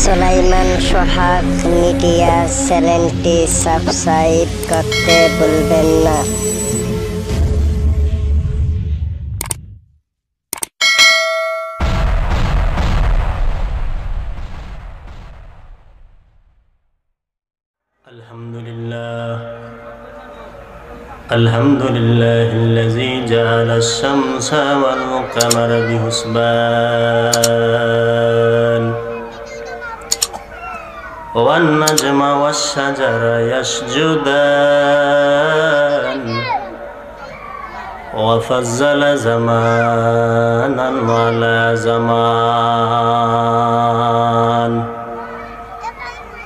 সুলাইমান সোহাগ মিডিয়া চ্যানেলটি সাবস্ক্রাইব করতে ভুলবেন না। الحمد لله الذي جعل الشمس والقمر بحسبان والنجم والشجر يسجدان وفضل زمانا على زمان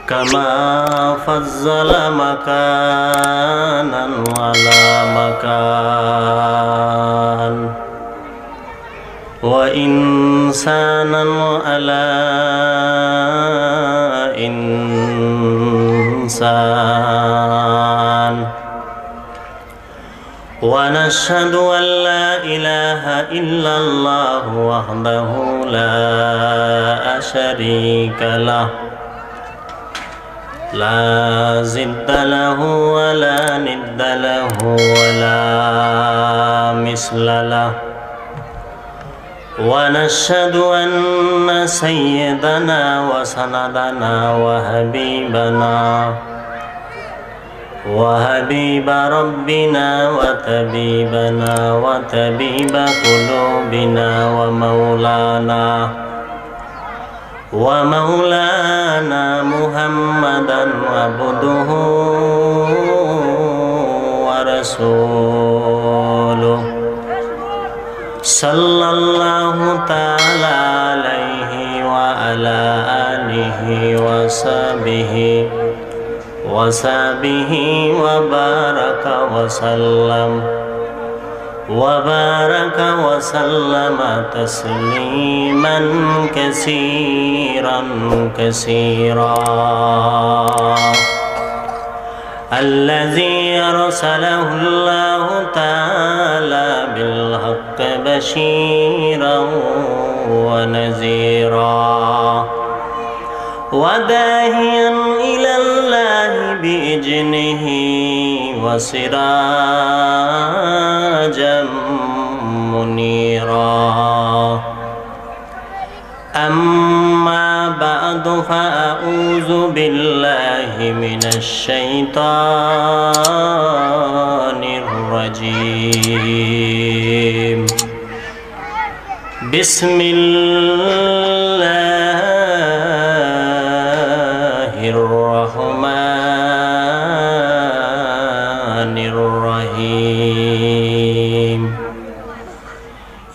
كما فضل مكانا على مكان وإنسانا على إنسان ونشهد أن لا إله إلا الله وحده لا شريك له لا ضد له ولا ند له ولا مثل له ونشهد أن سيدنا وسندنا وحبيب ربنا وطبيبنا وطبيب قلوبنا ومولانا محمدا عبده ورسوله صلى الله تعالى عليه وعلى آله وصحبه وبارك وسلم تسليما كثيرا الذي أرسله الله تعالى بالحق بشيرا ونذيرا وداعيا إلى الله بإذنه وسراجا منيرا أما بعد فأعوذ بالله من الشيطان الرجيم بسم الله الرحمن الرحيم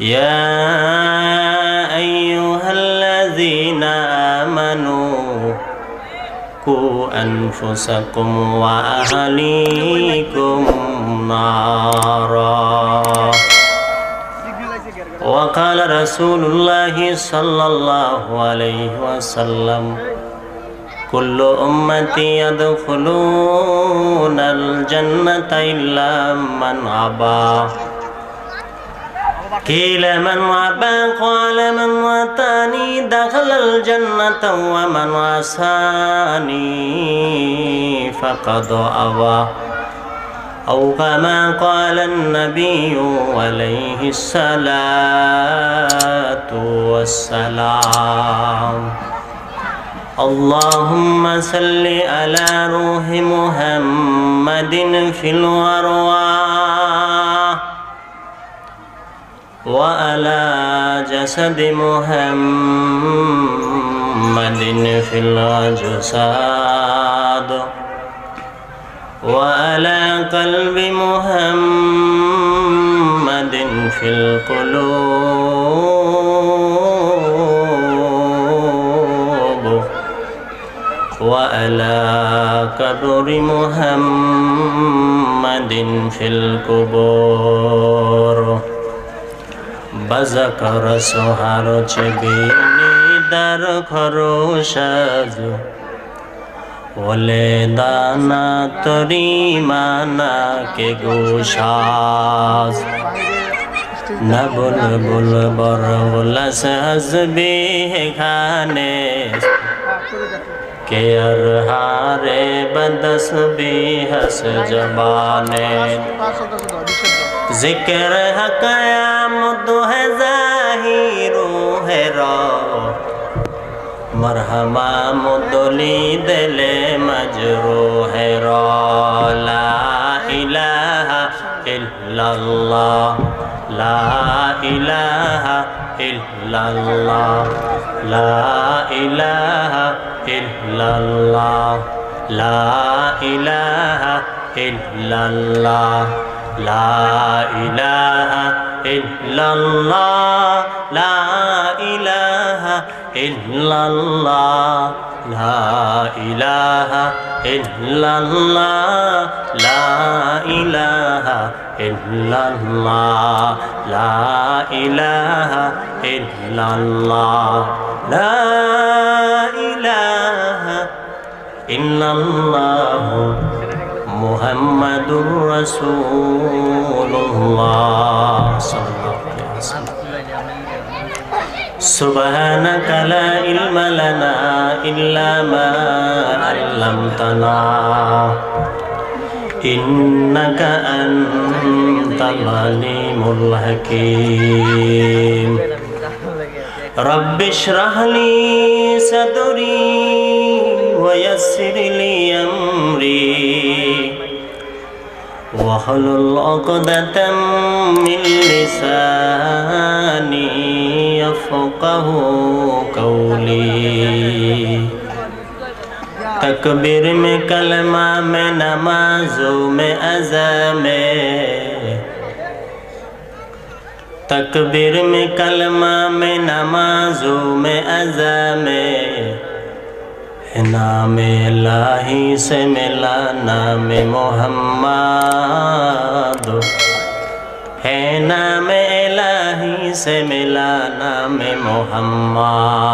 يا أيها الذين آمنوا قوا أنفسكم وأهليكم نارا وقال رسول الله صلى الله عليه وسلم كل أمتي يدخلون الجنة إلا من أبى قيل من أبى قال من أطاعني دخل الجنة ومن عصاني فقد أبى أو كما قال النبي عليه الصلاة والسلام اللهم صل على روح محمد في الأرواح وعلى جسد محمد في الأجساد وعلى قلب محمد في القلوب وعلى قبر محمد في القبور بذكر سهر چبینی در خروشز ولی دانا تری مانا کے گوشاز نہ بلبل برولس حزبی خانے के अरहारे बदस भी हस जबाने जिक्र हक़यामत है ज़ाहिरो है रो मरहमा मुदली दिले मजरो है रो ला इलाहा इल्लल्लाह ला इलाहा इल्लल्लाह ला इलाहा इल्लल्लाह ला इलाहा इल्लल्लाह ला इलाहा इल्लल्लाह ला इलाहा इल्लल्लाह ला इलाहा इल्लल्लाह ला इलाहा इल्लल्लाह ला इलाहा इल्लल्लाह ला इलाहा इल्लल्लाह मुहम्मदुर रसूलुल्लाह सल्लल्लाहु अलैहि वसल्लम सुब्हानक ला इल्म लना इल्ला मा अल्लमतना इन्नक अंतल अलीमुल हकीम रब्बि इश्रह ली सदरी व यस्सिर ली अमरी वहलुल उक़दतम मिन लिसानी यफ़क़हू क़ौली तकबीर में कलमा में नमाज़ों में अज़ा में तकबीर में कलमा में नमाज़ों में अज़ा में नाम इलाही से मिला नाम मोहम्मद है नाम इलाही से मिला नाम मोहम्मद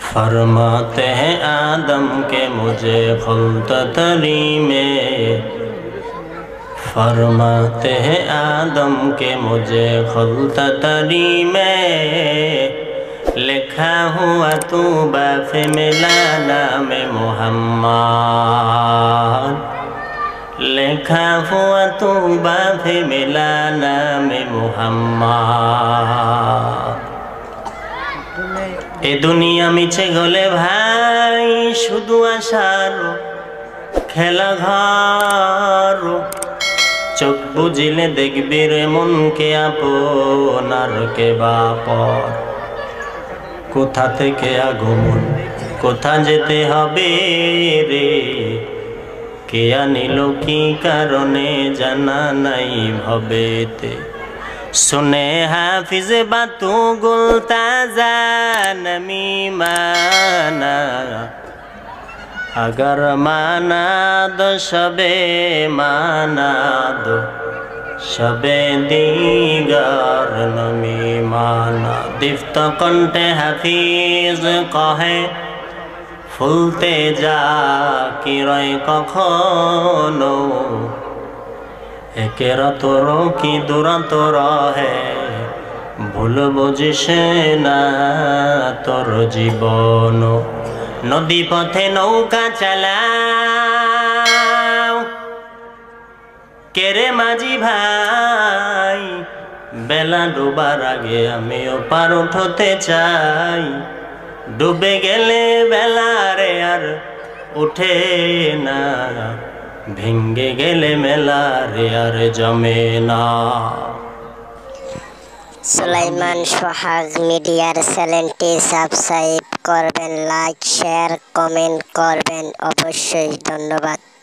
फरमाते हैं आदम के मुझे खुल्त तरी में फरमाते हैं आदम के मुझे खुल्त तरी में लिखा हुआ तू बाफ मिला नाम मोहम्मद लिखा हुआ तू बाफ मिला नाम मोहम्मद ए दुनिया मिछे गले भाई शुधु आशार खेला घर चोख बुझिले देखबि रे मन के आपनार के बापर कोथा थेके आगमन कोथा जेते हबे रे के आनिल की कारणे जाना नाई भवेते सुने हाफिज बातू गुलताजा नमी माना अगर माना दो शबे माना दो शबे दीगर नमी माना दिफ्त कंठे हाफिज कहे ফুলতে যা কি রয় কখনো একের তোর কি দুরন্ত রহে ভুল বুঝিস না তোর জীবন নদী পথে নৌকা চালাও কেরে মাঝি ভাই বেলা ডুবার আগে আমিও পার উঠতে চাই डूबे गेले बेला रे यार उठे ना भेंगे गेले मेला रे यार जमे ना सुलाइमान सोहाग मीडियार चैनलटी सबस्क्राइब करबेन लाइक शेयर कमेंट करबेन अवश्य धन्यवाद।